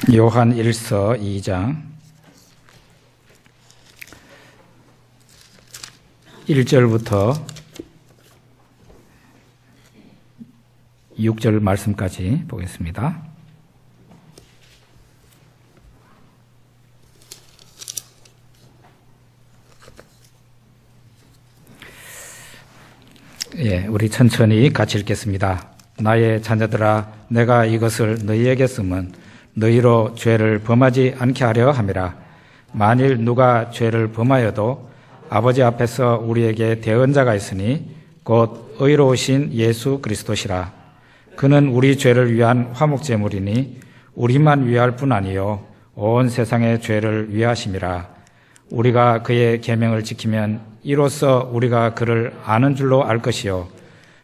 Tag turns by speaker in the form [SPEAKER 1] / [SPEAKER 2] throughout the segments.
[SPEAKER 1] 요한 1서 2장 1절부터 6절 말씀까지 보겠습니다. 우리 천천히 같이 읽겠습니다. 나의 자녀들아, 내가 이것을 너희에게 쓰면 너희로 죄를 범하지 않게 하려 함이라. 만일 누가 죄를 범하여도 아버지 앞에서 우리에게 대언자가 있으니 곧 의로우신 예수 그리스도시라. 그는 우리 죄를 위한 화목제물이니 우리만 위할 뿐 아니요 온 세상의 죄를 위하심이라. 우리가 그의 계명을 지키면 이로써 우리가 그를 아는 줄로 알 것이요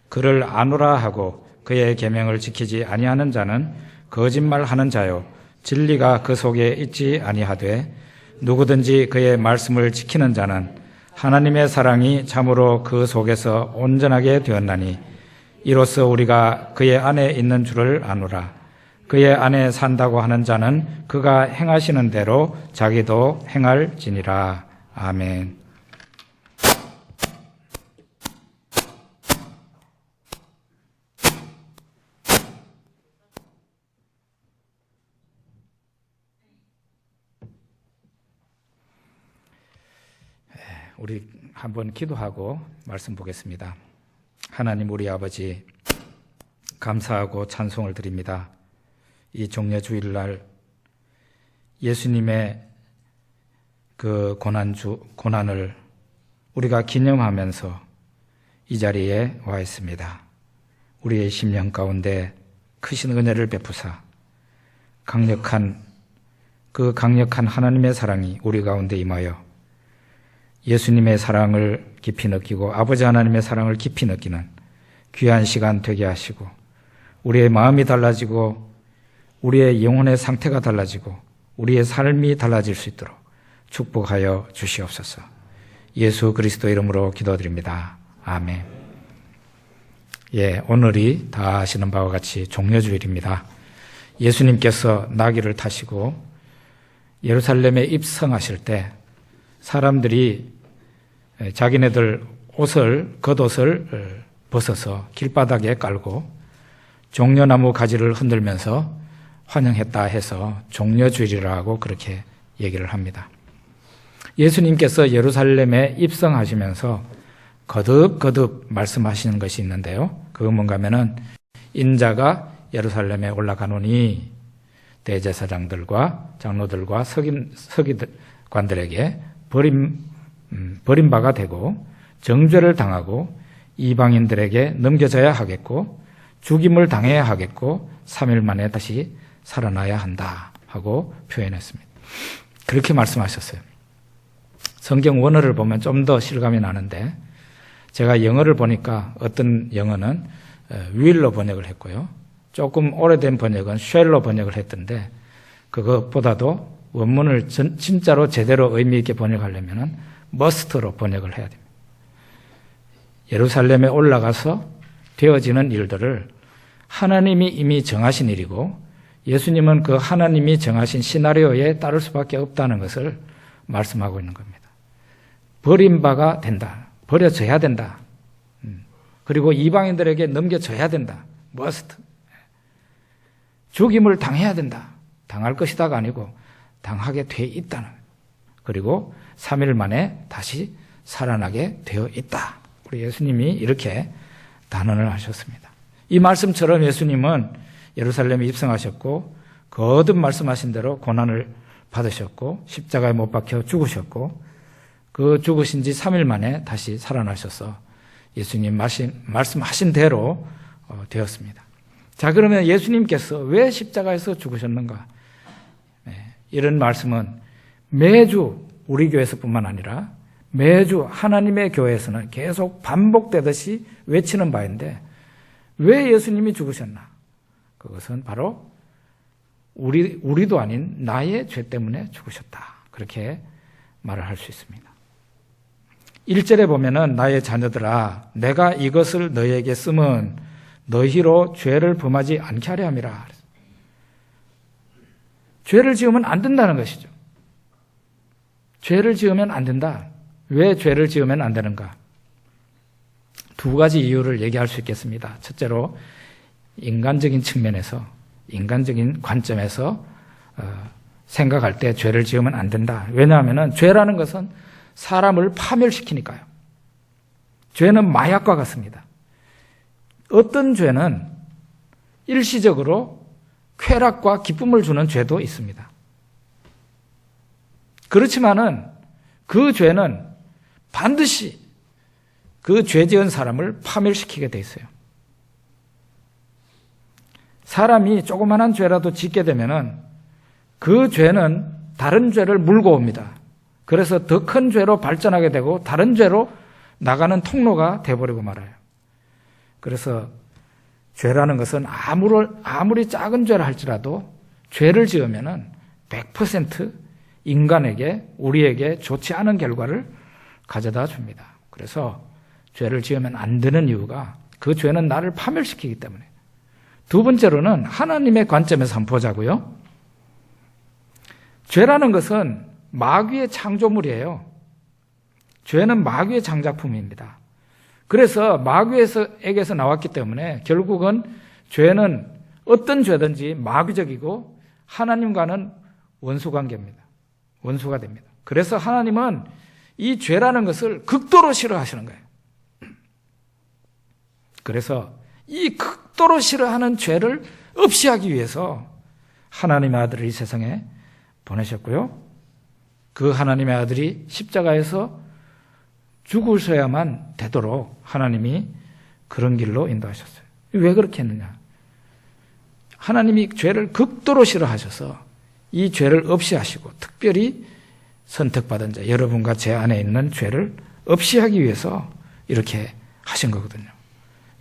[SPEAKER 1] 그를 아노라 하고 그의 계명을 지키지 아니하는 자는 거짓말하는 자요 진리가 그 속에 있지 아니하되 누구든지 그의 말씀을 지키는 자는 하나님의 사랑이 참으로 그 속에서 온전하게 되었나니 이로써 우리가 그의 안에 있는 줄을 아노라. 그의 안에 산다고 하는 자는 그가 행하시는 대로 자기도 행할지니라. 아멘. 우리 한번 기도하고 말씀 보겠습니다. 하나님 우리 아버지, 감사하고 찬송을 드립니다. 이 종려주일날 예수님의 그 고난을 우리가 기념하면서 이 자리에 와 있습니다. 우리의 심령 가운데 크신 은혜를 베푸사 강력한 하나님의 사랑이 우리 가운데 임하여 예수님의 사랑을 깊이 느끼고 아버지 하나님의 사랑을 깊이 느끼는 귀한 시간 되게 하시고 우리의 마음이 달라지고 우리의 영혼의 상태가 달라지고 우리의 삶이 달라질 수 있도록 축복하여 주시옵소서. 예수 그리스도 이름으로 기도드립니다. 아멘. 오늘이 다 아시는 바와 같이 종려주일입니다. 예수님께서 나귀를 타시고 예루살렘에 입성하실 때 사람들이 자기네들 겉옷을 벗어서 길바닥에 깔고 종려나무 가지를 흔들면서 환영했다 해서 종려주일이라고 그렇게 얘기를 합니다. 예수님께서 예루살렘에 입성하시면서 거듭 말씀하시는 것이 있는데요. 그건 뭔가 하면은 인자가 예루살렘에 올라가노니 대제사장들과 장로들과 서기관들에게 버림바가 되고 정죄를 당하고 이방인들에게 넘겨져야 하겠고 죽임을 당해야 하겠고 3일 만에 다시 살아나야 한다 하고 표현했습니다. 그렇게 말씀하셨어요. 성경 원어를 보면 좀 더 실감이 나는데 제가 영어를 보니까 어떤 영어는 will로 번역을 했고요. 조금 오래된 번역은 shall로 번역을 했던데 그것보다도 원문을 진짜로 제대로 의미 있게 번역하려면 must로 번역을 해야 됩니다. 예루살렘에 올라가서 되어지는 일들을 하나님이 이미 정하신 일이고 예수님은 그 하나님이 정하신 시나리오에 따를 수밖에 없다는 것을 말씀하고 있는 겁니다. 버림바가 된다. 버려져야 된다. 그리고 이방인들에게 넘겨져야 된다. must. 죽임을 당해야 된다. 당할 것이다가 아니고 당하게 돼 있다는. 그리고 3일 만에 다시 살아나게 되어 있다. 우리 예수님이 이렇게 단언을 하셨습니다. 이 말씀처럼 예수님은 예루살렘에 입성하셨고 거듭 말씀하신 대로 고난을 받으셨고 십자가에 못 박혀 죽으셨고 그 죽으신 지 3일 만에 다시 살아나셔서 예수님 말씀하신 대로 되었습니다. 자, 그러면 예수님께서 왜 십자가에서 죽으셨는가? 이런 말씀은 매주 우리 교회에서뿐만 아니라 매주 하나님의 교회에서는 계속 반복되듯이 외치는 바인데 왜 예수님이 죽으셨나? 그것은 바로 우리도 아닌 나의 죄 때문에 죽으셨다. 그렇게 말을 할 수 있습니다. 1절에 보면은 나의 자녀들아 내가 이것을 너희에게 쓰면 너희로 죄를 범하지 않게 하려 함이라. 죄를 지으면 안 된다는 것이죠. 죄를 지으면 안 된다. 왜 죄를 지으면 안 되는가? 두 가지 이유를 얘기할 수 있겠습니다. 첫째로 인간적인 측면에서, 인간적인 관점에서 생각할 때 죄를 지으면 안 된다. 왜냐하면 죄라는 것은 사람을 파멸시키니까요. 죄는 마약과 같습니다. 어떤 죄는 일시적으로 쾌락과 기쁨을 주는 죄도 있습니다. 그렇지만은 그 죄는 반드시 그 죄 지은 사람을 파멸시키게 돼 있어요. 사람이 조그만한 죄라도 짓게 되면은 그 죄는 다른 죄를 물고 옵니다. 그래서 더 큰 죄로 발전하게 되고 다른 죄로 나가는 통로가 돼버리고 말아요. 그래서 죄라는 것은 아무리 작은 죄를 할지라도 죄를 지으면은 100% 인간에게, 우리에게 좋지 않은 결과를 가져다 줍니다. 그래서 죄를 지으면 안 되는 이유가 그 죄는 나를 파멸시키기 때문에. 두 번째로는 하나님의 관점에서 한번 보자고요. 죄라는 것은 마귀의 창조물이에요. 죄는 마귀의 장작품입니다. 그래서 마귀에게서 나왔기 때문에 결국은 죄는 어떤 죄든지 마귀적이고 하나님과는 원수관계입니다. 원수가 됩니다. 그래서 하나님은 이 죄라는 것을 극도로 싫어하시는 거예요. 그래서 이 극도로 싫어하는 죄를 없이 하기 위해서 하나님의 아들을 이 세상에 보내셨고요. 그 하나님의 아들이 십자가에서 죽으셔야만 되도록 하나님이 그런 길로 인도하셨어요. 왜 그렇게 했느냐? 하나님이 죄를 극도로 싫어하셔서 이 죄를 없이 하시고 특별히 선택받은 자, 여러분과 제 안에 있는 죄를 없이 하기 위해서 이렇게 하신 거거든요.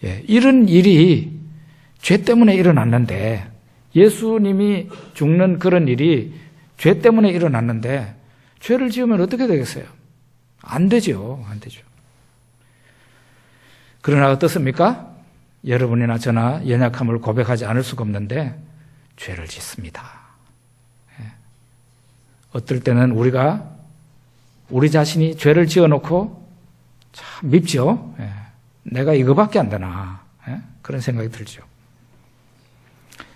[SPEAKER 1] 예, 이런 일이 죄 때문에 일어났는데, 예수님이 죽는 그런 일이 죄 때문에 일어났는데 죄를 지으면 어떻게 되겠어요? 안 되죠. 안 되죠. 그러나 어떻습니까? 여러분이나 저나 연약함을 고백하지 않을 수가 없는데 죄를 짓습니다. 예. 어떨 때는 우리 자신이 죄를 지어놓고 참 밉죠. 예. 내가 이거밖에 안 되나. 예? 그런 생각이 들죠.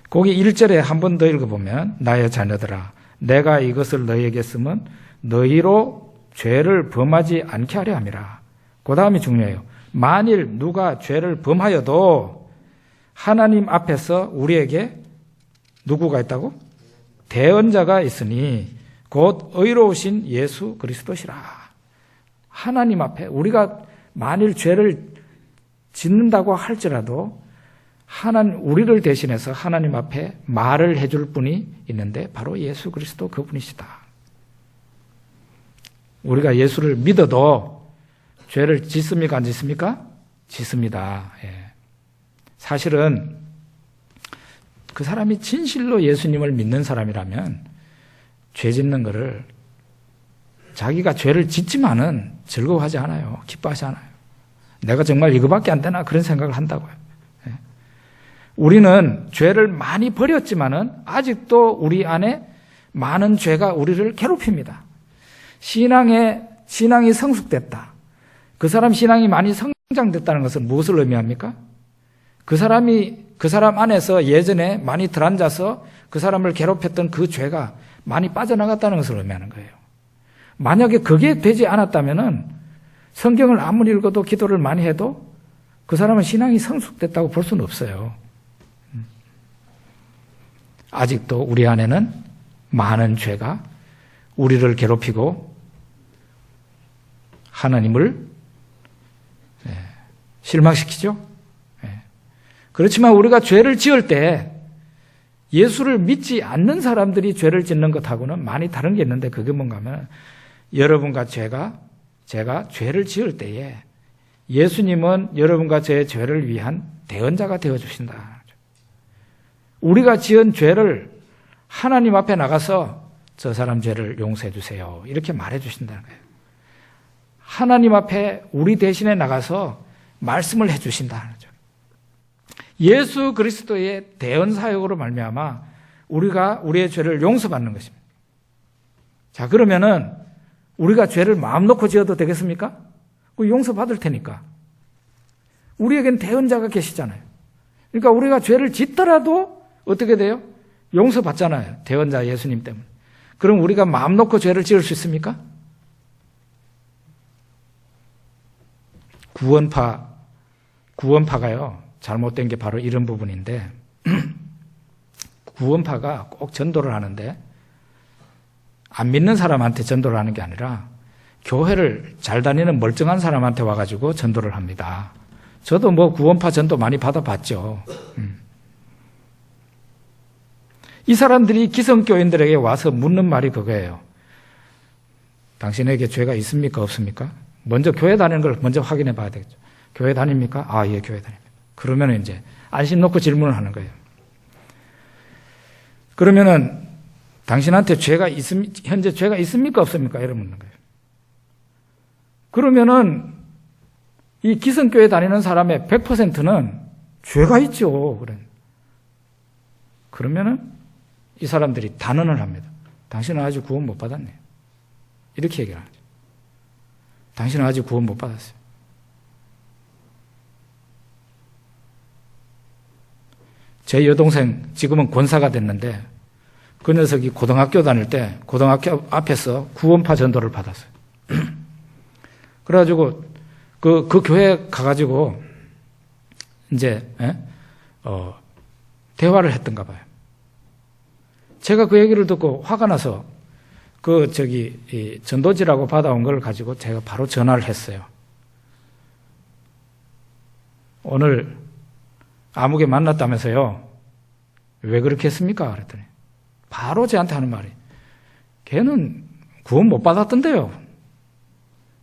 [SPEAKER 1] 거기 1절에 한 번 더 읽어보면 나의 자녀들아 내가 이것을 너희에게 쓰면 너희로 죄를 범하지 않게 하려 함이라. 그 다음이 중요해요. 만일 누가 죄를 범하여도 하나님 앞에서 우리에게 누구가 있다고? 대언자가 있으니 곧 의로우신 예수 그리스도시라. 하나님 앞에 우리가 만일 죄를 짓는다고 할지라도 우리를 대신해서 하나님 앞에 말을 해줄 분이 있는데 바로 예수 그리스도 그분이시다. 우리가 예수를 믿어도 죄를 짓습니까? 안 짓습니까? 짓습니다. 예. 사실은 그 사람이 진실로 예수님을 믿는 사람이라면 죄 짓는 거를 자기가 죄를 짓지만은 즐거워하지 않아요. 기뻐하지 않아요. 내가 정말 이거밖에 안 되나 그런 생각을 한다고요. 예. 우리는 죄를 많이 버렸지만은 아직도 우리 안에 많은 죄가 우리를 괴롭힙니다. 신앙이 성숙됐다. 그 사람 신앙이 많이 성장됐다는 것은 무엇을 의미합니까? 그 사람 안에서 예전에 많이 들어앉아서 그 사람을 괴롭혔던 그 죄가 많이 빠져나갔다는 것을 의미하는 거예요. 만약에 그게 되지 않았다면은 성경을 아무리 읽어도 기도를 많이 해도 그 사람은 신앙이 성숙됐다고 볼 수는 없어요. 아직도 우리 안에는 많은 죄가 우리를 괴롭히고 하나님을 실망시키죠. 그렇지만 우리가 죄를 지을 때 예수를 믿지 않는 사람들이 죄를 짓는 것하고는 많이 다른 게 있는데 그게 뭔가 하면 여러분과 제가 죄를 지을 때에 예수님은 여러분과 제 죄를 위한 대언자가 되어주신다. 우리가 지은 죄를 하나님 앞에 나가서 저 사람 죄를 용서해 주세요. 이렇게 말해 주신다는 거예요. 하나님 앞에 우리 대신에 나가서 말씀을 해 주신다는 거죠. 예수 그리스도의 대언 사역으로 말미암아 우리가 우리의 죄를 용서받는 것입니다. 자, 그러면은 우리가 죄를 마음 놓고 지어도 되겠습니까? 용서받을 테니까. 우리에겐 대언자가 계시잖아요. 그러니까 우리가 죄를 짓더라도 어떻게 돼요? 용서받잖아요. 대언자 예수님 때문에. 그럼 우리가 마음 놓고 죄를 지을 수 있습니까? 구원파가요. 잘못된 게 바로 이런 부분인데 구원파가 꼭 전도를 하는데 안 믿는 사람한테 전도를 하는 게 아니라 교회를 잘 다니는 멀쩡한 사람한테 와가지고 전도를 합니다. 저도 구원파 전도 많이 받아봤죠. 이 사람들이 기성교인들에게 와서 묻는 말이 그거예요. 당신에게 죄가 있습니까? 없습니까? 먼저 교회 다니는 걸 먼저 확인해 봐야 되겠죠. 교회 다닙니까? 아, 예, 교회 다닙니다. 그러면 이제 안심 놓고 질문을 하는 거예요. 그러면은 당신한테 현재 죄가 있습니까? 없습니까? 이래 묻는 거예요. 그러면은 이 기성교회 다니는 사람의 100%는 죄가 있죠. 그러면은 이 사람들이 단언을 합니다. 당신은 아직 구원 못 받았네요. 이렇게 얘기를 하죠. 당신은 아직 구원 못 받았어요. 제 여동생 지금은 권사가 됐는데 그 녀석이 고등학교 다닐 때 고등학교 앞에서 구원파 전도를 받았어요. 그래가지고 그 교회 가가지고 이제 대화를 했던가 봐요. 제가 그 얘기를 듣고 화가 나서 이 전도지라고 받아온 걸 가지고 제가 바로 전화를 했어요. 오늘 아무개 만났다면서요. 왜 그렇게 했습니까? 그랬더니 바로 저한테 하는 말이 걔는 구원 못 받았던데요.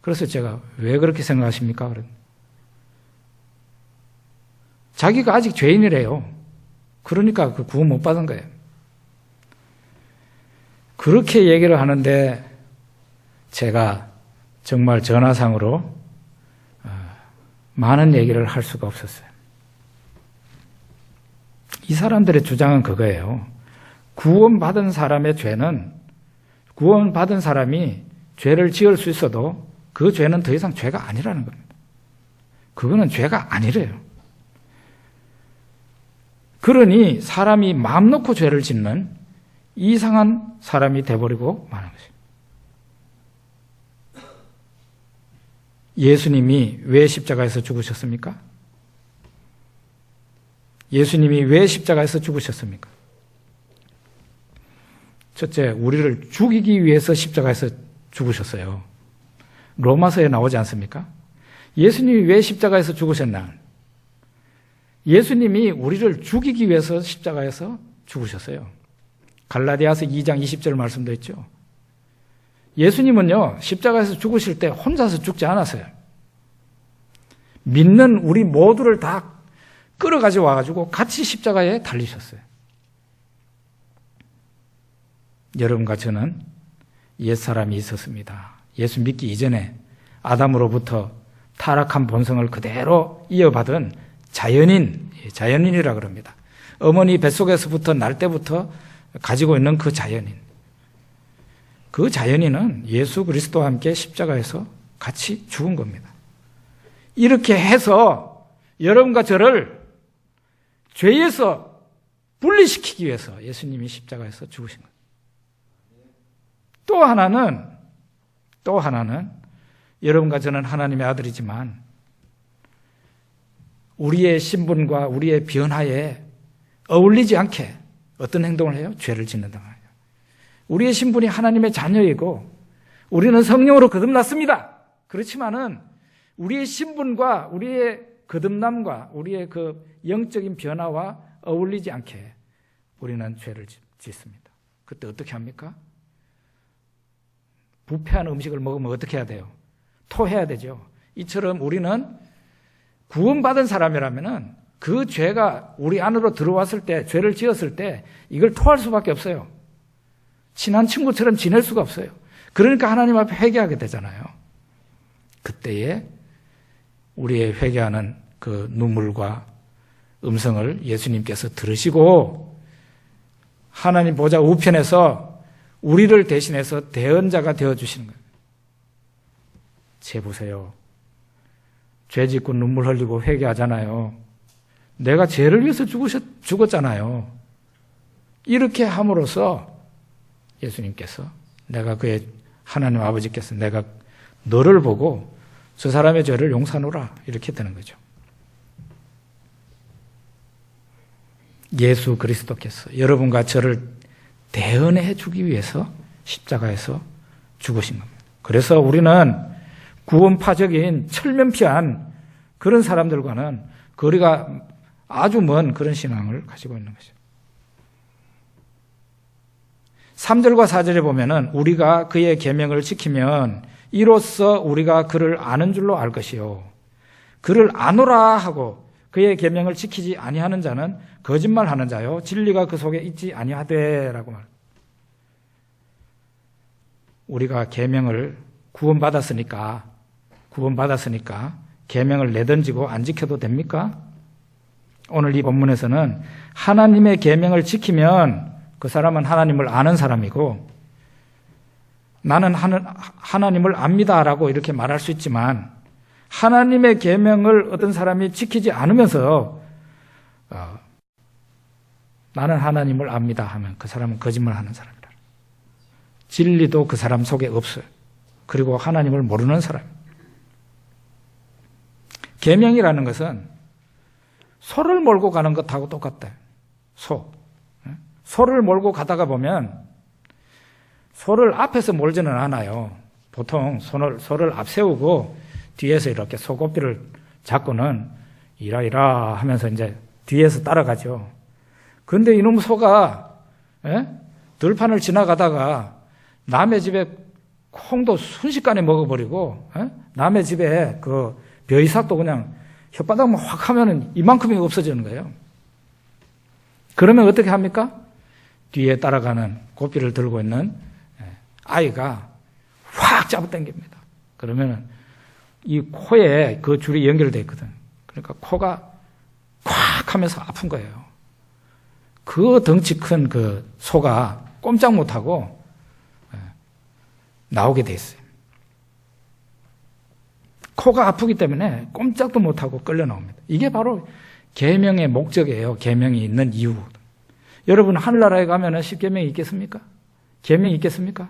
[SPEAKER 1] 그래서 제가 왜 그렇게 생각하십니까? 그랬더니 자기가 아직 죄인이래요. 그러니까 그 구원 못 받은 거예요. 그렇게 얘기를 하는데 제가 정말 전화상으로 많은 얘기를 할 수가 없었어요. 이 사람들의 주장은 그거예요. 구원받은 사람의 죄는 구원받은 사람이 죄를 지을 수 있어도 그 죄는 더 이상 죄가 아니라는 겁니다. 그거는 죄가 아니래요. 그러니 사람이 마음 놓고 죄를 짓는 이상한 사람이 돼버리고 마는 것입니다. 예수님이 왜 십자가에서 죽으셨습니까? 예수님이 왜 십자가에서 죽으셨습니까? 첫째, 우리를 죽이기 위해서 십자가에서 죽으셨어요. 로마서에 나오지 않습니까? 예수님이 왜 십자가에서 죽으셨나? 예수님이 우리를 죽이기 위해서 십자가에서 죽으셨어요. 갈라디아서 2장 20절 말씀도 있죠. 예수님은요, 십자가에서 죽으실 때 혼자서 죽지 않았어요. 믿는 우리 모두를 다 끌어가지고 와가지고 같이 십자가에 달리셨어요. 여러분과 저는 옛사람이 있었습니다. 예수 믿기 이전에 아담으로부터 타락한 본성을 그대로 이어받은 자연인이라 그럽니다. 어머니 뱃속에서부터 날 때부터 가지고 있는 그 자연인. 그 자연인은 예수 그리스도와 함께 십자가에서 같이 죽은 겁니다. 이렇게 해서 여러분과 저를 죄에서 분리시키기 위해서 예수님이 십자가에서 죽으신 거예요. 또 하나는 여러분과 저는 하나님의 아들이지만 우리의 신분과 우리의 변화에 어울리지 않게 어떤 행동을 해요? 죄를 짓는다 말이에요. 우리의 신분이 하나님의 자녀이고 우리는 성령으로 거듭났습니다. 그렇지만은 우리의 신분과 우리의 거듭남과 우리의 그 영적인 변화와 어울리지 않게 우리는 죄를 짓습니다. 그때 어떻게 합니까? 부패한 음식을 먹으면 어떻게 해야 돼요? 토해야 되죠. 이처럼 우리는 구원받은 사람이라면은 그 죄가 우리 안으로 들어왔을 때, 죄를 지었을 때 이걸 토할 수밖에 없어요. 친한 친구처럼 지낼 수가 없어요. 그러니까 하나님 앞에 회개하게 되잖아요. 그때에 우리의 회개하는 그 눈물과 음성을 예수님께서 들으시고 하나님 보좌 우편에서 우리를 대신해서 대언자가 되어주시는 거예요. 제 보세요. 죄 짓고 눈물 흘리고 회개하잖아요. 내가 죄를 위해서 죽었잖아요. 이렇게 함으로써 예수님께서 하나님 아버지께서 내가 너를 보고 저 사람의 죄를 용서하노라 이렇게 되는 거죠. 예수 그리스도께서 여러분과 저를 대언해 주기 위해서 십자가에서 죽으신 겁니다. 그래서 우리는 구원파적인 철면피한 그런 사람들과는 거리가 아주 먼 그런 신앙을 가지고 있는 것이죠. 3절과 4절에 보면은 우리가 그의 계명을 지키면 이로써 우리가 그를 아는 줄로 알 것이요. 그를 아노라 하고 그의 계명을 지키지 아니하는 자는 거짓말하는 자요. 진리가 그 속에 있지 아니하되라고 말합니다. 우리가 계명을 구원받았으니까 계명을 내던지고 안 지켜도 됩니까? 오늘 이 본문에서는 하나님의 계명을 지키면 그 사람은 하나님을 아는 사람이고 나는 하나님을 압니다라고 이렇게 말할 수 있지만 하나님의 계명을 어떤 사람이 지키지 않으면서 나는 하나님을 압니다 하면 그 사람은 거짓말하는 사람이다. 진리도 그 사람 속에 없어요. 그리고 하나님을 모르는 사람. 계명이라는 것은 소를 몰고 가는 것하고 똑같다. 소를 몰고 가다가 보면 소를 앞에서 몰지는 않아요. 보통 소를 앞세우고 뒤에서 이렇게 소고삐를 잡고는 이라 하면서 이제 뒤에서 따라가죠. 그런데 이놈 소가 들판을 지나가다가 남의 집에 콩도 순식간에 먹어버리고 남의 집에 그 벼이삭도 그냥 혓바닥만 확 하면은 이만큼이 없어지는 거예요. 그러면 어떻게 합니까? 뒤에 따라가는 고삐를 들고 있는 아이가 확 잡아당깁니다. 그러면 이 코에 그 줄이 연결되어 있거든. 그러니까 코가 콱 하면서 아픈 거예요. 그 덩치 큰 그 소가 꼼짝 못하고 나오게 돼 있어요. 코가 아프기 때문에 꼼짝도 못하고 끌려 나옵니다. 이게 바로 계명의 목적이에요. 계명이 있는 이유. 여러분 하늘나라에 가면 십계명이 있겠습니까? 계명이 있겠습니까?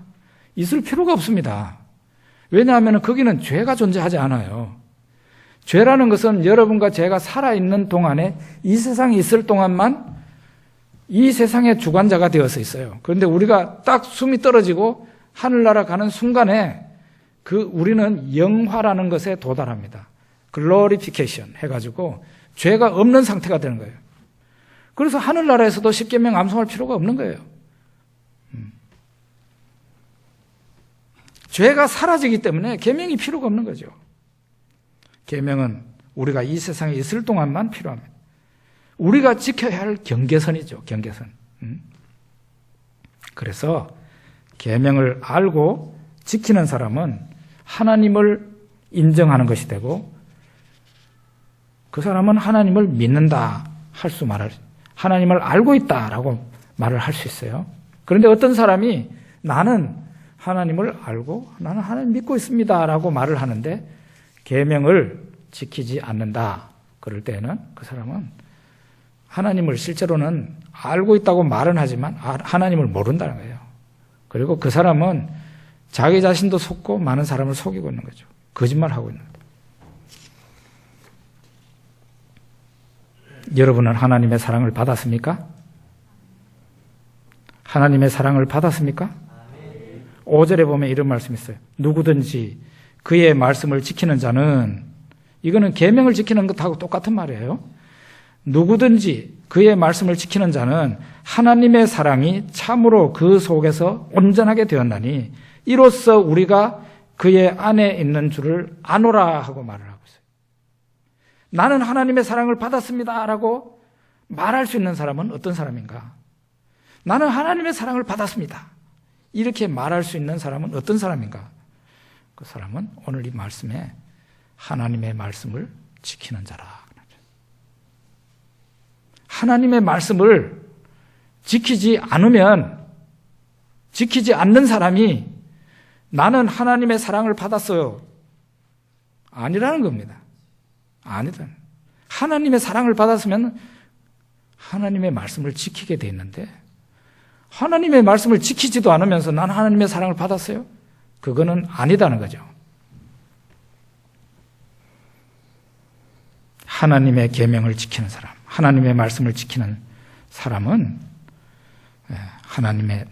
[SPEAKER 1] 있을 필요가 없습니다. 왜냐하면 거기는 죄가 존재하지 않아요. 죄라는 것은 여러분과 제가 살아있는 동안에 이 세상에 있을 동안만 이 세상의 주관자가 되어서 있어요. 그런데 우리가 딱 숨이 떨어지고 하늘나라 가는 순간에 우리는 영화라는 것에 도달합니다. 글로리피케이션 해가지고 죄가 없는 상태가 되는 거예요. 그래서 하늘나라에서도 십계명 암송할 필요가 없는 거예요. 죄가 사라지기 때문에 계명이 필요가 없는 거죠. 계명은 우리가 이 세상에 있을 동안만 필요합니다. 우리가 지켜야 할 경계선이죠. 경계선. 그래서 계명을 알고 지키는 사람은 하나님을 인정하는 것이 되고 그 사람은 하나님을 믿는다 하나님을 알고 있다라고 말을 할 수 있어요. 그런데 어떤 사람이 나는 하나님을 알고 나는 하나님 믿고 있습니다라고 말을 하는데 계명을 지키지 않는다. 그럴 때는 그 사람은 하나님을 실제로는 알고 있다고 말은 하지만 하나님을 모른다는 거예요. 그리고 그 사람은 자기 자신도 속고 많은 사람을 속이고 있는 거죠. 거짓말하고 있는 거죠. 여러분은 하나님의 사랑을 받았습니까? 하나님의 사랑을 받았습니까? 5절에 보면 이런 말씀이 있어요. 누구든지 그의 말씀을 지키는 자는, 이거는 계명을 지키는 것하고 똑같은 말이에요. 누구든지 그의 말씀을 지키는 자는 하나님의 사랑이 참으로 그 속에서 온전하게 되었나니 이로써 우리가 그의 안에 있는 줄을 아노라 하고 말을 하고 있어요. 나는 하나님의 사랑을 받았습니다라고 말할 수 있는 사람은 어떤 사람인가? 나는 하나님의 사랑을 받았습니다. 이렇게 말할 수 있는 사람은 어떤 사람인가? 그 사람은 오늘 이 말씀에 하나님의 말씀을 지키는 자라. 하나님의 말씀을 지키지 않는 사람이 나는 하나님의 사랑을 받았어요. 아니라는 겁니다. 아니다. 하나님의 사랑을 받았으면 하나님의 말씀을 지키게 돼 있는데 하나님의 말씀을 지키지도 않으면서 난 하나님의 사랑을 받았어요? 그거는 아니다는 거죠. 하나님의 계명을 지키는 사람, 하나님의 말씀을 지키는 사람은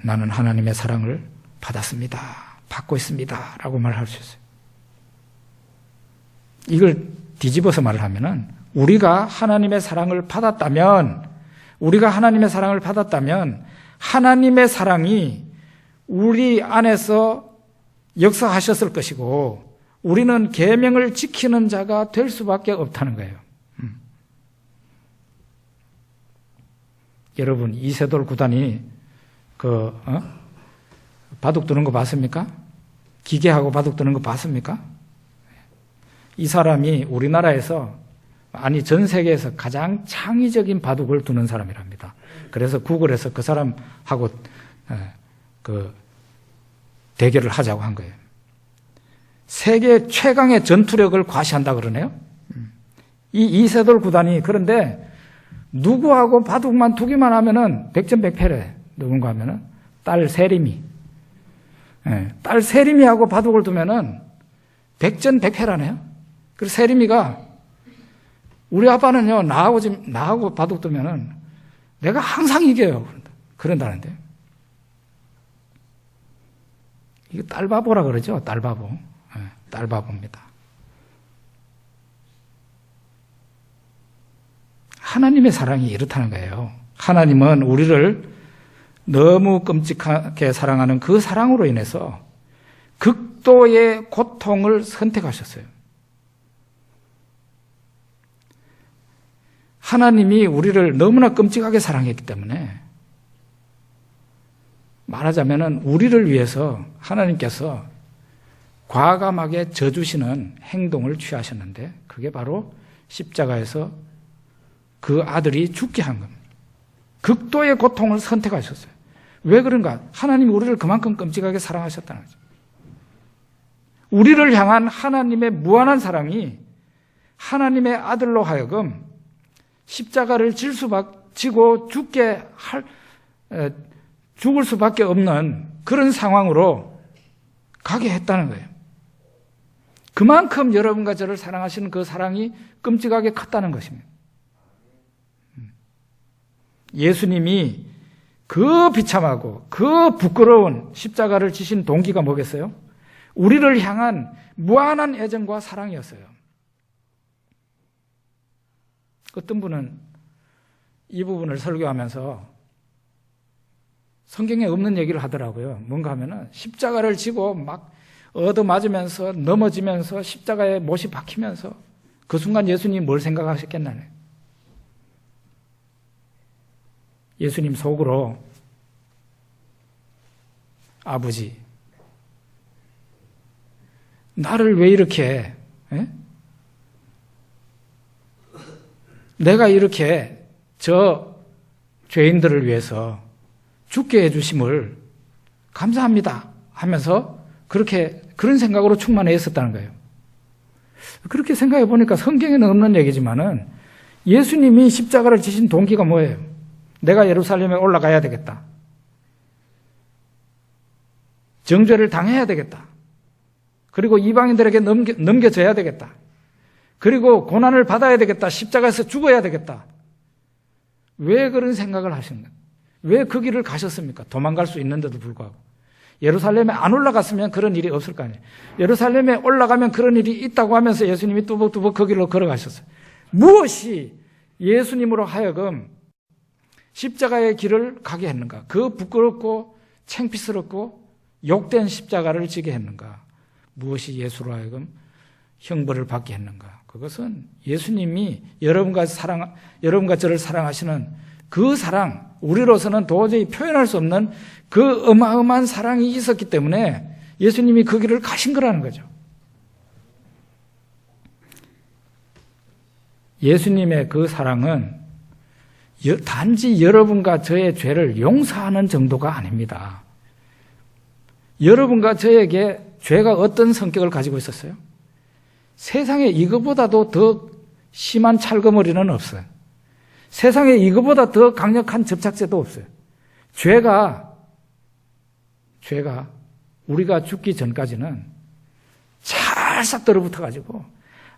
[SPEAKER 1] 나는 하나님의 사랑을 받았습니다. 받고 있습니다. 라고 말할 수 있어요. 이걸 뒤집어서 말을 하면은 우리가 하나님의 사랑을 받았다면 하나님의 사랑이 우리 안에서 역사하셨을 것이고 우리는 계명을 지키는 자가 될 수밖에 없다는 거예요. 여러분 이세돌 구단이 바둑 두는 거 봤습니까? 기계하고 바둑 두는 거 봤습니까? 이 사람이 우리나라에서 전 세계에서 가장 창의적인 바둑을 두는 사람이랍니다. 그래서 구글에서 그 사람하고 대결을 하자고 한 거예요. 세계 최강의 전투력을 과시한다 그러네요. 이 이세돌 구단이 그런데 누구하고 바둑만 두기만 하면은 백전백패래. 누군가 하면은 딸 세림이. 딸 세림이하고 바둑을 두면은 백전백패라네요. 그래서 세림이가 우리 아빠는요, 나하고 바둑 두면은 내가 항상 이겨요. 그런다는데. 이거 딸바보라 그러죠? 딸바보. 딸바보입니다. 하나님의 사랑이 이렇다는 거예요. 하나님은 우리를 너무 끔찍하게 사랑하는 그 사랑으로 인해서 극도의 고통을 선택하셨어요. 하나님이 우리를 너무나 끔찍하게 사랑했기 때문에 말하자면 우리를 위해서 하나님께서 과감하게 져주시는 행동을 취하셨는데 그게 바로 십자가에서 그 아들이 죽게 한 겁니다. 극도의 고통을 선택하셨어요. 왜 그런가? 하나님이 우리를 그만큼 끔찍하게 사랑하셨다는 거죠. 우리를 향한 하나님의 무한한 사랑이 하나님의 아들로 하여금 십자가를 지고 죽을 수밖에 없는 그런 상황으로 가게 했다는 거예요. 그만큼 여러분과 저를 사랑하시는 그 사랑이 끔찍하게 컸다는 것입니다. 예수님이 그 비참하고 그 부끄러운 십자가를 지신 동기가 뭐겠어요? 우리를 향한 무한한 애정과 사랑이었어요. 어떤 분은 이 부분을 설교하면서 성경에 없는 얘기를 하더라고요. 뭔가 하면은 십자가를 지고 막 얻어맞으면서 넘어지면서 십자가에 못이 박히면서 그 순간 예수님이 뭘 생각하셨겠나요? 예수님 속으로 아버지 나를 왜 이렇게 내가 이렇게 저 죄인들을 위해서 죽게 해주심을 감사합니다 하면서 그런 생각으로 충만해 있었다는 거예요. 그렇게 생각해 보니까 성경에는 없는 얘기지만은 예수님이 십자가를 지신 동기가 뭐예요? 내가 예루살렘에 올라가야 되겠다. 정죄를 당해야 되겠다. 그리고 이방인들에게 넘겨져야 되겠다. 그리고 고난을 받아야 되겠다. 십자가에서 죽어야 되겠다. 왜 그런 생각을 하셨는가? 왜 그 길을 가셨습니까? 도망갈 수 있는데도 불구하고. 예루살렘에 안 올라갔으면 그런 일이 없을 거 아니에요. 예루살렘에 올라가면 그런 일이 있다고 하면서 예수님이 뚜벅뚜벅 그 길로 걸어가셨어요. 무엇이 예수님으로 하여금 십자가의 길을 가게 했는가? 그 부끄럽고 창피스럽고 욕된 십자가를 지게 했는가? 무엇이 예수로 하여금 형벌을 받게 했는가? 그것은 예수님이 여러분과 저를 사랑하시는 그 사랑, 우리로서는 도저히 표현할 수 없는 그 어마어마한 사랑이 있었기 때문에 예수님이 그 길을 가신 거라는 거죠. 예수님의 그 사랑은 단지 여러분과 저의 죄를 용서하는 정도가 아닙니다. 여러분과 저에게 죄가 어떤 성격을 가지고 있었어요? 세상에 이거보다도 더 심한 찰거머리는 없어요. 세상에 이거보다 더 강력한 접착제도 없어요. 죄가 우리가 죽기 전까지는 찰싹 들어붙어가지고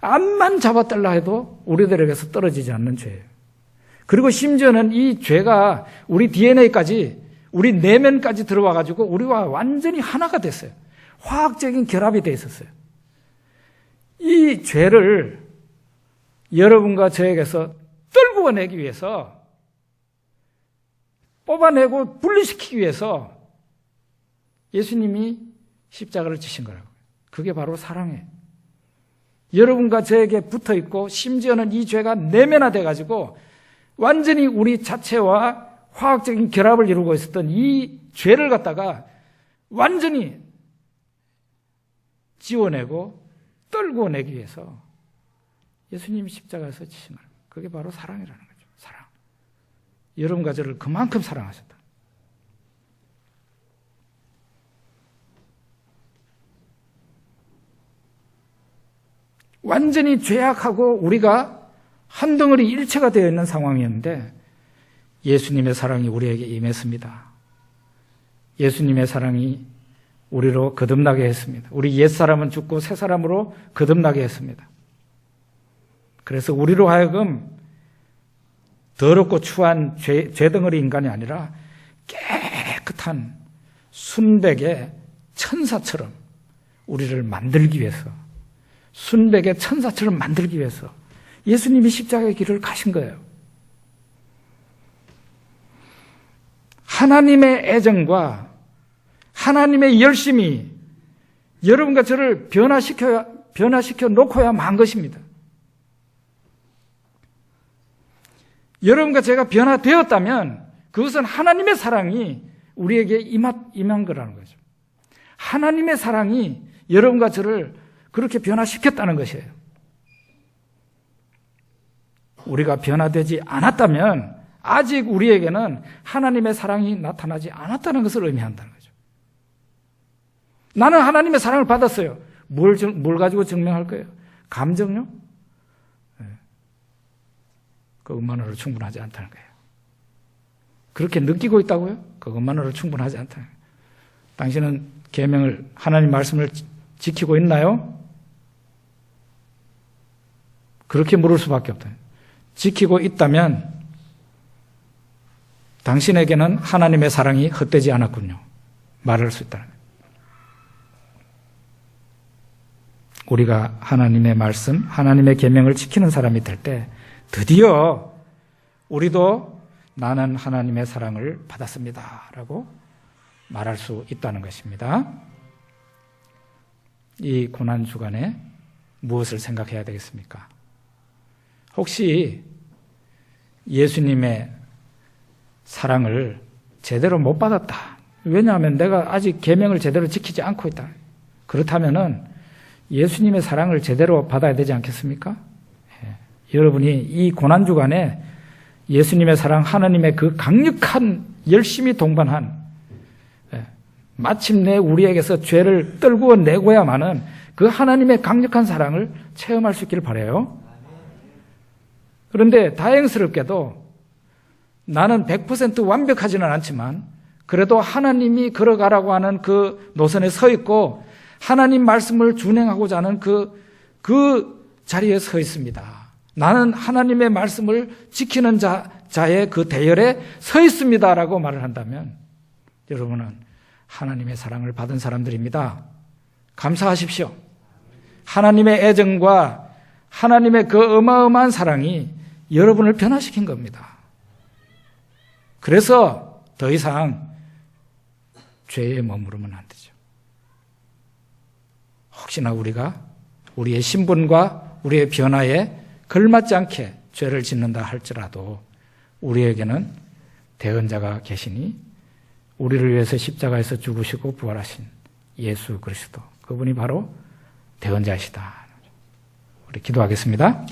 [SPEAKER 1] 암만 잡아달라 해도 우리들에게서 떨어지지 않는 죄예요. 그리고 심지어는 이 죄가 우리 DNA까지, 우리 내면까지 들어와가지고 우리와 완전히 하나가 됐어요. 화학적인 결합이 돼 있었어요. 이 죄를 여러분과 저에게서 떨구어내기 위해서, 뽑아내고 분리시키기 위해서 예수님이 십자가를 지신 거라고요. 그게 바로 사랑이에요. 여러분과 저에게 붙어있고 심지어는 이 죄가 내면화돼가지고 완전히 우리 자체와 화학적인 결합을 이루고 있었던 이 죄를 갖다가 완전히 지워내고 떨구어내기 위해서 예수님이 십자가에서 지신 거예요. 그게 바로 사랑이라는 거죠. 사랑. 여러분과 저를 그만큼 사랑하셨다. 완전히 죄악하고 우리가 한 덩어리 일체가 되어 있는 상황이었는데 예수님의 사랑이 우리에게 임했습니다. 예수님의 사랑이 우리로 거듭나게 했습니다. 우리 옛사람은 죽고 새사람으로 거듭나게 했습니다. 그래서 우리로 하여금 더럽고 추한 죄덩어리 인간이 아니라 깨끗한 순백의 천사처럼 우리를 만들기 위해서, 순백의 천사처럼 만들기 위해서 예수님이 십자가의 길을 가신 거예요. 하나님의 애정과 하나님의 열심이 여러분과 저를 변화시켜 놓고야만 것입니다. 여러분과 제가 변화되었다면 그것은 하나님의 사랑이 우리에게 임한 거라는 거죠. 하나님의 사랑이 여러분과 저를 그렇게 변화시켰다는 것이에요. 우리가 변화되지 않았다면 아직 우리에게는 하나님의 사랑이 나타나지 않았다는 것을 의미한다는 거죠. 나는 하나님의 사랑을 받았어요. 뭘 가지고 증명할 거예요? 감정요? 그것만으로 충분하지 않다는 거예요. 그렇게 느끼고 있다고요? 그것만으로 충분하지 않다는 거예요. 당신은 계명을, 하나님 말씀을 지키고 있나요? 그렇게 물을 수밖에 없다. 지키고 있다면 당신에게는 하나님의 사랑이 헛되지 않았군요. 말할 수 있다는 거예요. 우리가 하나님의 말씀, 하나님의 계명을 지키는 사람이 될 때 드디어 우리도 나는 하나님의 사랑을 받았습니다 라고 말할 수 있다는 것입니다. 이 고난주간에 무엇을 생각해야 되겠습니까? 혹시 예수님의 사랑을 제대로 못 받았다. 왜냐하면 내가 아직 계명을 제대로 지키지 않고 있다. 그렇다면은 예수님의 사랑을 제대로 받아야 되지 않겠습니까? 여러분이 이 고난주간에 예수님의 사랑, 하나님의 그 강력한 열심히 동반한 마침내 우리에게서 죄를 떨구어 내고야만은 그 하나님의 강력한 사랑을 체험할 수 있기를 바라요. 그런데 다행스럽게도 나는 100% 완벽하지는 않지만 그래도 하나님이 걸어가라고 하는 그 노선에 서 있고 하나님 말씀을 준행하고자 하는 그 자리에 서 있습니다. 나는 하나님의 말씀을 지키는 자의 그 대열에 서 있습니다라고 말을 한다면 여러분은 하나님의 사랑을 받은 사람들입니다. 감사하십시오. 하나님의 애정과 하나님의 그 어마어마한 사랑이 여러분을 변화시킨 겁니다. 그래서 더 이상 죄에 머무르면 안 되죠. 혹시나 우리가 우리의 신분과 우리의 변화에 걸맞지 않게 죄를 짓는다 할지라도 우리에게는 대언자가 계시니 우리를 위해서 십자가에서 죽으시고 부활하신 예수 그리스도, 그분이 바로 대언자이시다. 우리 기도하겠습니다.